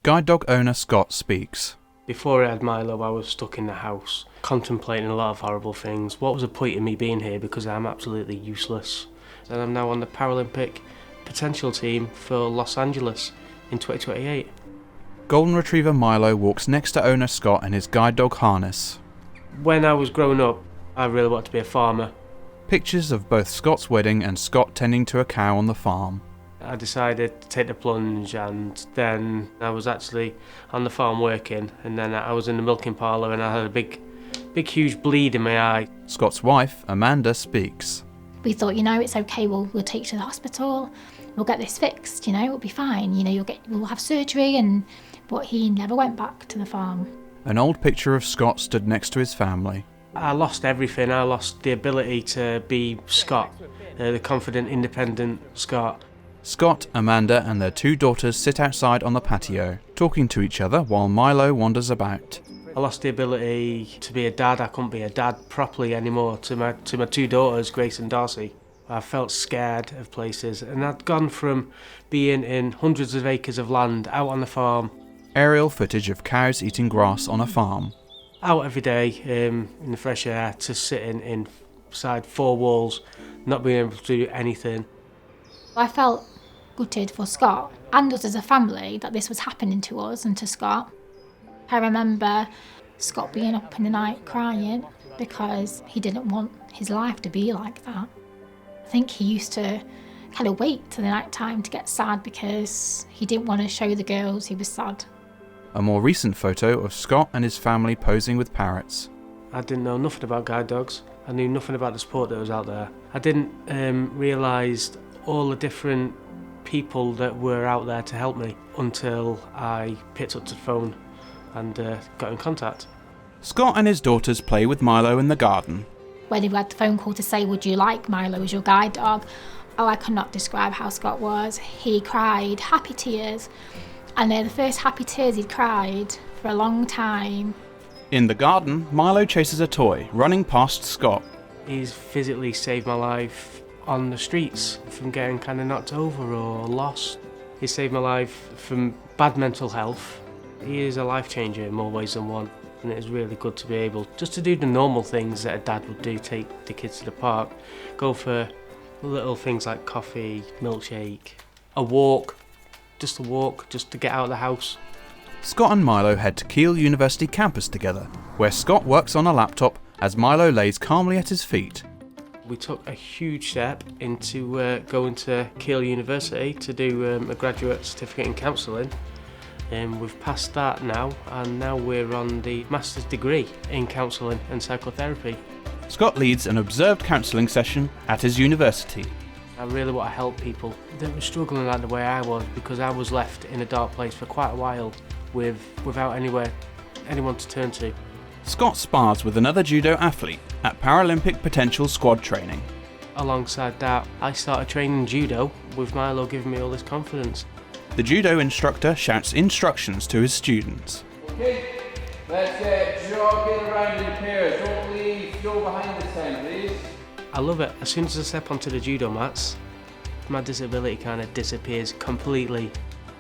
Guide dog owner Scott speaks. Before I had Milo, I was stuck in the house, contemplating a lot of horrible things. What was the point of me being here, because I'm absolutely useless? And I'm now on the Paralympic Potential Team for Los Angeles in 2028. Golden Retriever Milo walks next to owner Scott in his guide dog harness. When I was growing up, I really wanted to be a farmer. Pictures of both Scott's wedding and Scott tending to a cow on the farm. I decided to take the plunge, and then I was actually on the farm working, and then I was in the milking parlour and I had a big huge bleed in my eye. Scott's wife, Amanda, speaks. We thought, it's okay, we'll take you to the hospital, we'll get this fixed, it'll be fine, we'll have surgery, but he never went back to the farm. An old picture of Scott stood next to his family. I lost everything. I lost the ability to be Scott, the confident, independent Scott. Scott, Amanda and their 2 daughters sit outside on the patio, talking to each other while Milo wanders about. I lost the ability to be a dad. I couldn't be a dad properly anymore to my 2 daughters, Grace and Darcy. I felt scared of places, and I'd gone from being in hundreds of acres of land out on the farm. Aerial footage of cows eating grass on a farm. Out every day in the fresh air, to sitting inside 4 walls, not being able to do anything. I felt gutted for Scott and us as a family that this was happening to us and to Scott. I remember Scott being up in the night crying because he didn't want his life to be like that. I think he used to kind of wait till the night time to get sad because he didn't want to show the girls he was sad. A more recent photo of Scott and his family posing with parrots. I didn't know nothing about guide dogs. I knew nothing about the sport that was out there. I didn't realise all the different people that were out there to help me until I picked up the phone and got in contact. Scott and his daughters play with Milo in the garden. When he had the phone call to say, would you like Milo as your guide dog? Oh, I cannot describe how Scott was. He cried happy tears, and they're the first happy tears he'd cried for a long time. In the garden, Milo chases a toy, running past Scott. He's physically saved my life on the streets from getting kind of knocked over or lost. He saved my life from bad mental health. He is a life changer in more ways than one, and it is really good to be able just to do the normal things that a dad would do, take the kids to the park, go for little things like coffee, milkshake, a walk just to get out of the house. Scott and Milo head to Keele University campus together, where Scott works on a laptop as Milo lays calmly at his feet. We took a huge step into going to Keele University to do a graduate certificate in counselling. We've passed that now, and now we're on the master's degree in counselling and psychotherapy. Scott leads an observed counselling session at his university. I really want to help people that were struggling like the way I was, because I was left in a dark place for quite a while without anyone to turn to. Scott spars with another judo athlete at Paralympic Potential squad training. Alongside that, I started training judo, with Milo giving me all this confidence. The judo instructor shouts instructions to his students. Okay, let's jog it around in pairs. Don't leave, go behind the 10, please. I love it. As soon as I step onto the judo mats, my disability kind of disappears completely.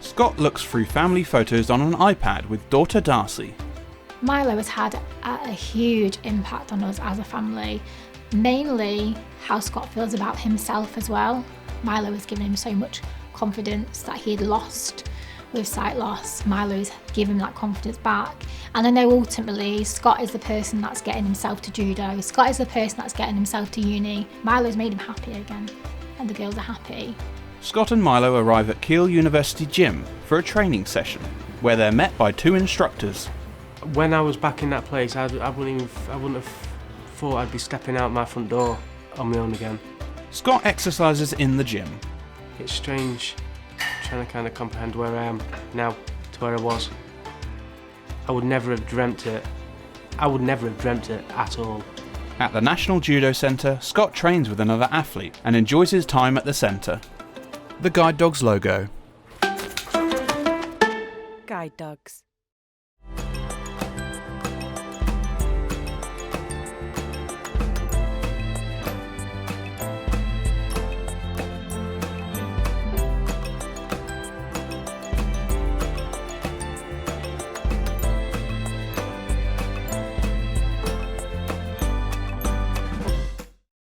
Scott looks through family photos on an iPad with daughter Darcy. Milo has had a huge impact on us as a family, mainly how Scott feels about himself as well. Milo has given him so much confidence that he had lost with sight loss. Milo's given him that confidence back, and I know ultimately Scott is the person that's getting himself to judo. Scott is the person that's getting himself to uni. Milo's made him happy again, and the girls are happy. Scott and Milo arrive at Keele University gym for a training session, where they're met by 2 instructors. When I was back in that place, I wouldn't have thought I'd be stepping out my front door on my own again. Scott exercises in the gym. It's strange trying to kind of comprehend where I am now to where I was. I would never have dreamt it. I would never have dreamt it at all. At the National Judo Centre, Scott trains with another athlete and enjoys his time at the centre. The Guide Dogs logo. Guide Dogs.